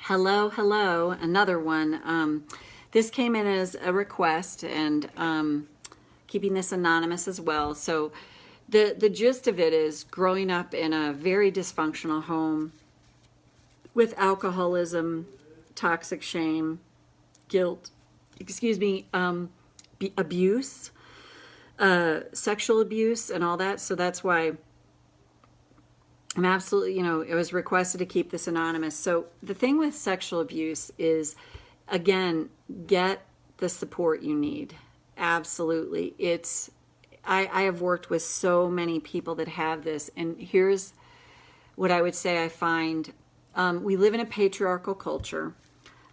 Hello, hello, another one. This came in as a request, and keeping this anonymous as well. So the gist of it is growing up in a very dysfunctional home with alcoholism, toxic shame, guilt, abuse, sexual abuse, and all that. So that's why I'm absolutely, it was requested to keep this anonymous. So the thing with sexual abuse is, again, get the support you need. Absolutely. I have worked with so many people that have this. And here's what I would say I find. We live in a patriarchal culture,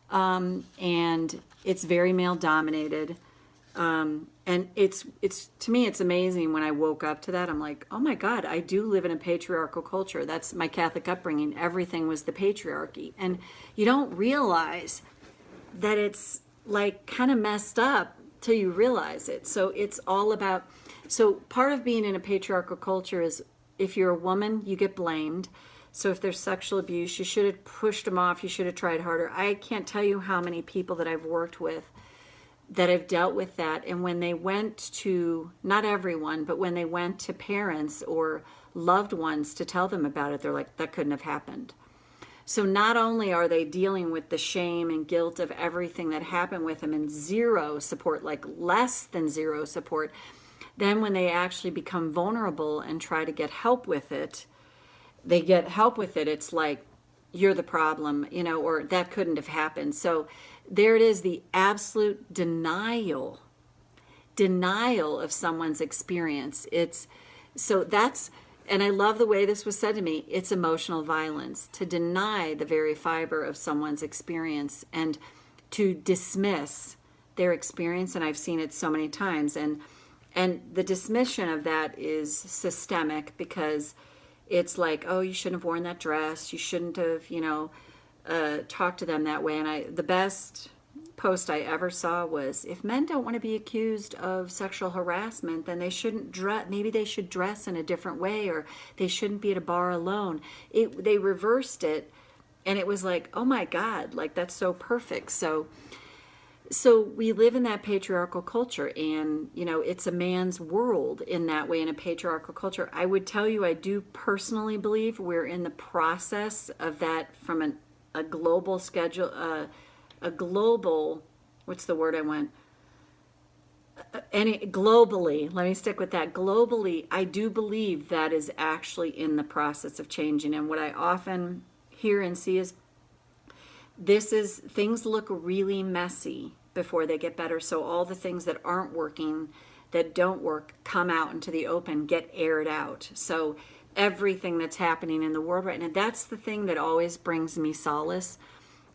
and it's very male dominated. And it's to me, it's amazing when I woke up to that. I'm like, oh my God, I do live in a patriarchal culture. That's my Catholic upbringing. Everything was the patriarchy. And you don't realize that it's like kind of messed up till you realize it. So it's all about, so part of being in a patriarchal culture is if you're a woman, you get blamed. So if there's sexual abuse, you should have pushed them off. You should have tried harder. I can't tell you how many people that I've worked with that have dealt with that. And when they went to, not everyone, but when they went to parents or loved ones to tell them about it, they're like, that couldn't have happened. So not only are they dealing with the shame and guilt of everything that happened with them and zero support, like less than zero support, then when they actually become vulnerable and try to get help with it, it's like, you're the problem, or that couldn't have happened. So there it is, the absolute denial of someone's experience. And I love the way this was said to me, it's emotional violence, to deny the very fiber of someone's experience and to dismiss their experience. And I've seen it so many times. And the dismission of that is systemic, because it's like, oh, you shouldn't have worn that dress. You shouldn't have, talked to them that way. And the best post I ever saw was, if men don't want to be accused of sexual harassment, then they shouldn't dress. Maybe they should dress in a different way, or they shouldn't be at a bar alone. They reversed it, and it was like, oh my God, like that's so perfect. So we live in that patriarchal culture, and it's a man's world in that way, in a patriarchal culture. I would tell you, I do personally believe we're in the process of that from a global schedule, a global, what's the word I want? Globally, let me stick with that. Globally, I do believe that is actually in the process of changing. And what I often hear and see is things look really messy before they get better. So all the things that aren't working, that don't work, come out into the open, get aired out. So everything that's happening in the world right now, that's the thing that always brings me solace.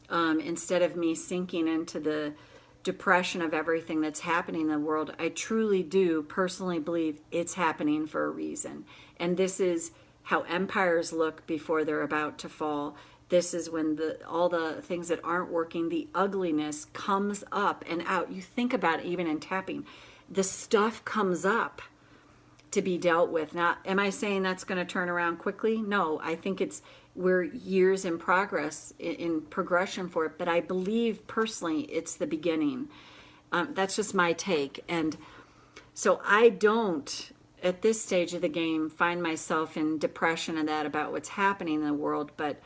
Instead of me sinking into the depression of everything that's happening in the world, I truly do personally believe it's happening for a reason. And this is how empires look before they're about to fall. This is when all the things that aren't working, the ugliness comes up and out. You think about it, even in tapping, the stuff comes up to be dealt with. Now, am I saying that's going to turn around quickly? No, I think we're years in progress, in progression for it. But I believe personally it's the beginning. That's just my take. And so I don't, at this stage of the game, find myself in depression and that about what's happening in the world. But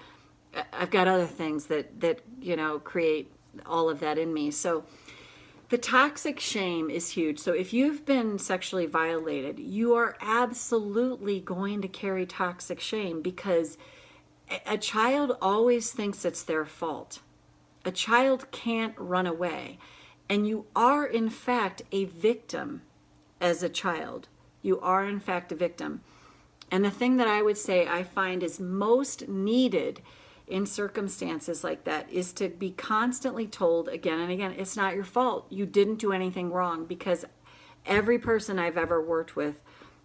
I've got other things that create all of that in me. So the toxic shame is huge. So if you've been sexually violated, you are absolutely going to carry toxic shame, because a child always thinks it's their fault. A child can't run away. And you are, in fact, a victim as a child. You are, in fact, a victim. And the thing that I would say I find is most needed in circumstances like that is to be constantly told again and again, it's not your fault. You didn't do anything wrong, because every person I've ever worked with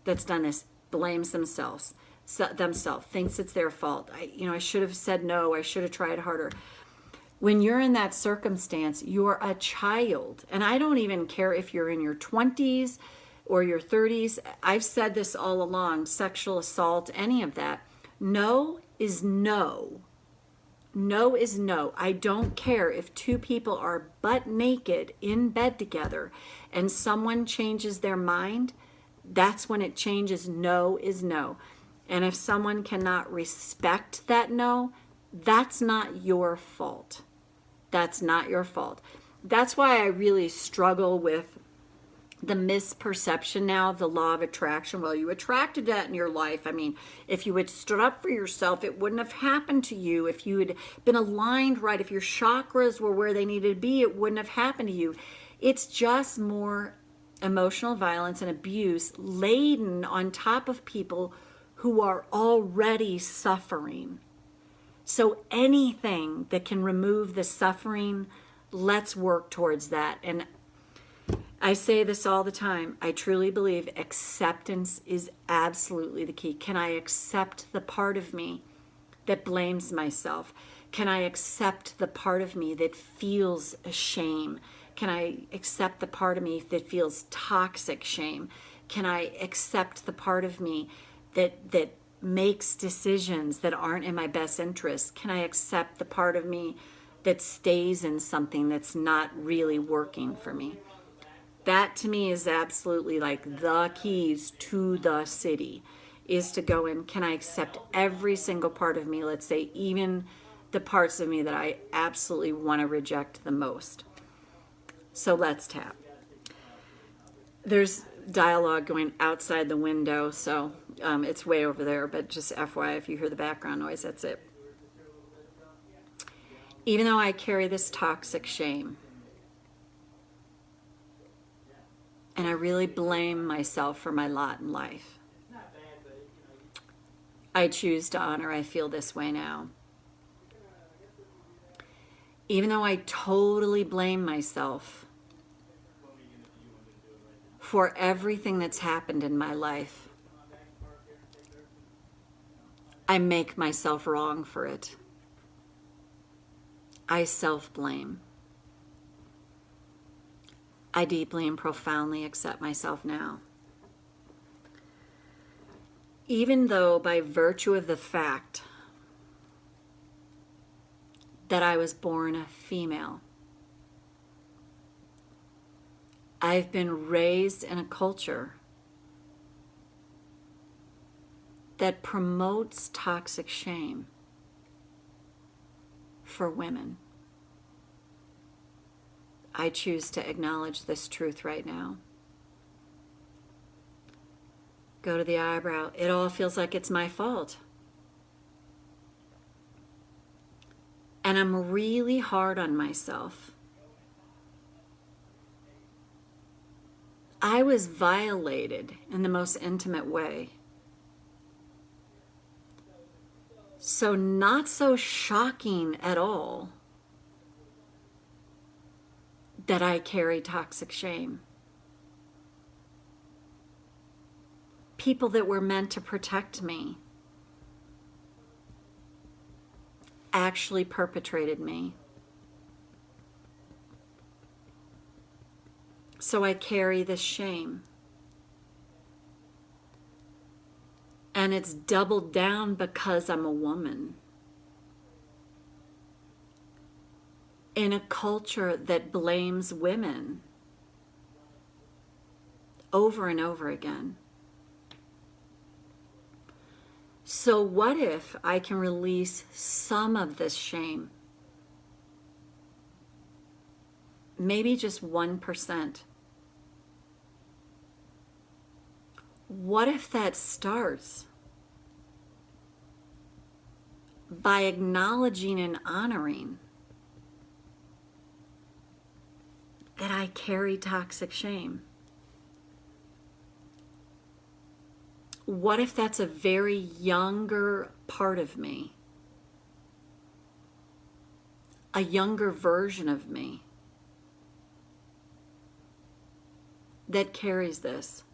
that's done this blames themselves, thinks it's their fault. I should have said no. I should have tried harder. When you're in that circumstance, you're a child. And I don't even care if you're in your 20s or your 30s. I've said this all along, sexual assault, any of that. No is no. No is no. I don't care if two people are butt naked in bed together and someone changes their mind. That's when it changes. No is no. And if someone cannot respect that no, that's not your fault. That's not your fault. That's why I really struggle with the misperception now of the law of attraction. Well, you attracted that in your life. I mean, if you had stood up for yourself, it wouldn't have happened to you. If you had been aligned right, if your chakras were where they needed to be, it wouldn't have happened to you. It's just more emotional violence and abuse laden on top of people who are already suffering. So anything that can remove the suffering, let's work towards that. And I say this all the time. I truly believe acceptance is absolutely the key. Can I accept the part of me that blames myself? Can I accept the part of me that feels shame? Can I accept the part of me that feels toxic shame? Can I accept the part of me that makes decisions that aren't in my best interest? Can I accept the part of me that stays in something that's not really working for me? That to me is absolutely like the keys to the city, is to go in. Can I accept every single part of me? Let's say even the parts of me that I absolutely want to reject the most. So let's tap. There's dialogue going outside the window, so it's way over there, but just FYI, if you hear the background noise, that's it. Even though I carry this toxic shame, and I really blame myself for my lot in life, I choose to honor I feel this way now. Even though I totally blame myself for everything that's happened in my life, I make myself wrong for it. I self-blame. I deeply and profoundly accept myself now. Even though by virtue of the fact that I was born a female, I've been raised in a culture that promotes toxic shame for women. I choose to acknowledge this truth right now. Go to the eyebrow. It all feels like it's my fault. And I'm really hard on myself. I was violated in the most intimate way. So not so shocking at all that I carry toxic shame. People that were meant to protect me actually perpetrated me. So I carry this shame. And it's doubled down because I'm a woman. In a culture that blames women over and over again. So what if I can release some of this shame? Maybe just 1%. What if that starts by acknowledging and honoring that I carry toxic shame? What if that's a very younger part of me? A younger version of me that carries this?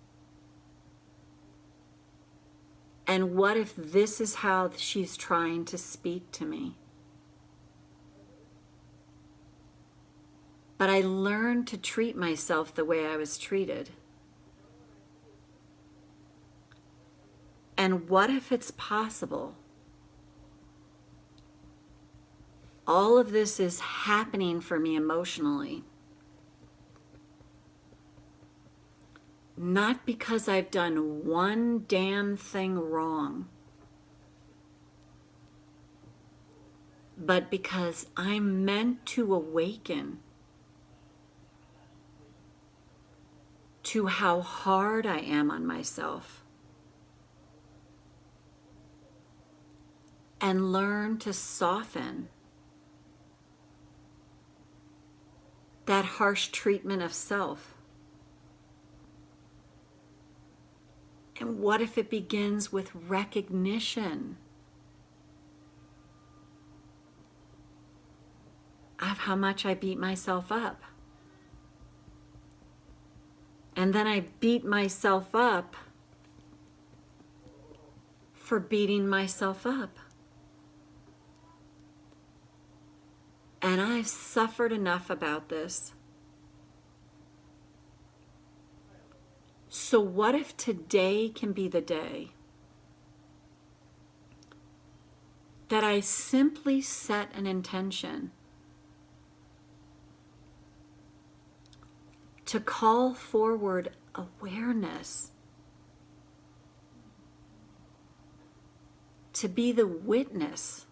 And what if this is how she's trying to speak to me? But I learned to treat myself the way I was treated. And what if it's possible all of this is happening for me emotionally, not because I've done one damn thing wrong, but because I'm meant to awaken to how hard I am on myself and learn to soften that harsh treatment of self. And what if it begins with recognition of how much I beat myself up? And then I beat myself up for beating myself up. And I've suffered enough about this. So what if today can be the day that I simply set an intention to call forward awareness, to be the witness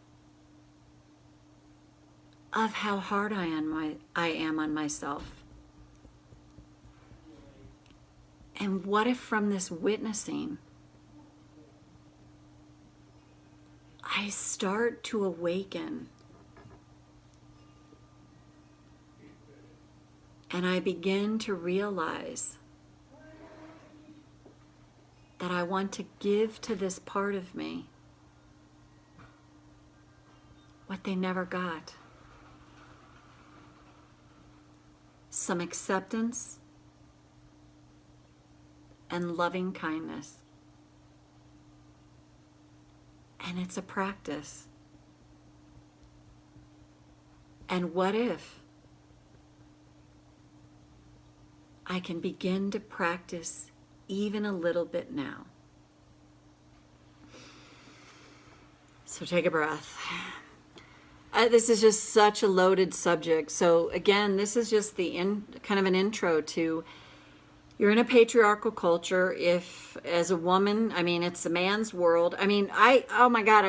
of how hard I am on myself. And what if from this witnessing, I start to awaken and I begin to realize that I want to give to this part of me what they never got. Some acceptance and loving kindness. And it's a practice. And what if I can begin to practice even a little bit now? So take a breath. This is just such a loaded subject. So again, this is just the kind of an intro to, you're in a patriarchal culture. If as a woman, I mean, it's a man's world. I mean, oh my God,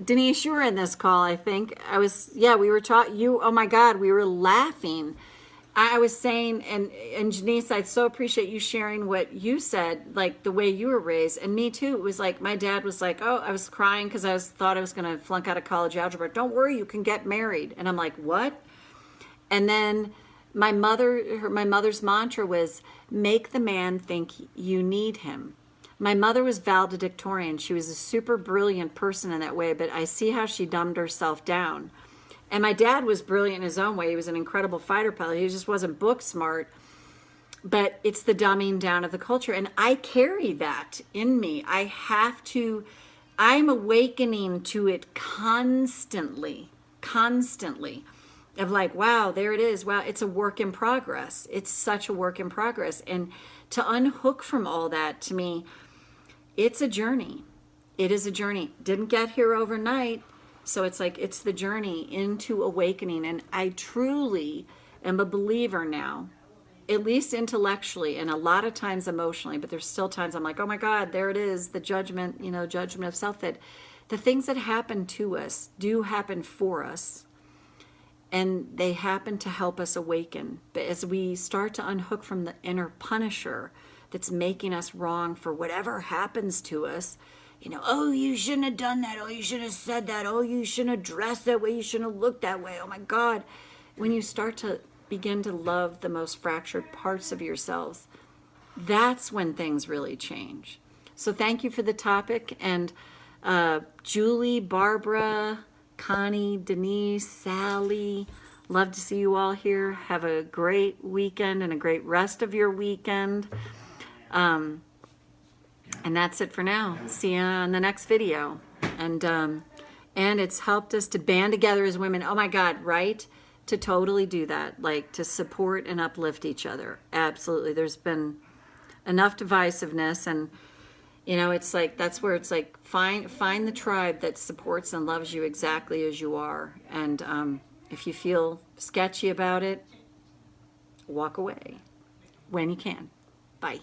Denise, you were in this call, I think. We were oh my God, we were laughing. I was saying, and Janice, I so appreciate you sharing what you said, like the way you were raised, and me too. It was like, my dad was like, oh, I was crying because I thought I was going to flunk out of college algebra. Don't worry, you can get married. And I'm like, what? And then my mother's mantra was, make the man think you need him. My mother was valedictorian. She was a super brilliant person in that way, but I see how she dumbed herself down. And my dad was brilliant in his own way. He was an incredible fighter pilot. He just wasn't book smart. But it's the dumbing down of the culture. And I carry that in me. I'm awakening to it constantly. Of like, wow, there it is. Wow, it's a work in progress. It's such a work in progress. And to unhook from all that, to me, it's a journey. It is a journey. Didn't get here overnight. So it's like, it's the journey into awakening. And I truly am a believer now, at least intellectually and a lot of times emotionally, but there's still times I'm like, oh my God, there it is, the judgment of self, that the things that happen to us do happen for us. And they happen to help us awaken. But as we start to unhook from the inner punisher that's making us wrong for whatever happens to us, oh, you shouldn't have done that. Oh, you shouldn't have said that. Oh, you shouldn't have dressed that way. You shouldn't have looked that way. Oh my God. When you start to begin to love the most fractured parts of yourselves, that's when things really change. So thank you for the topic. And Julie, Barbara, Connie, Denise, Sally, love to see you all here. Have a great weekend and a great rest of your weekend. And that's it for now. See you on the next video. And it's helped us to band together as women. Oh my God, right? To totally do that, like to support and uplift each other. Absolutely. There's been enough divisiveness, and You know, it's like, that's where it's like, find the tribe that supports and loves you exactly as you are. And if you feel sketchy about it, walk away when you can. Bye.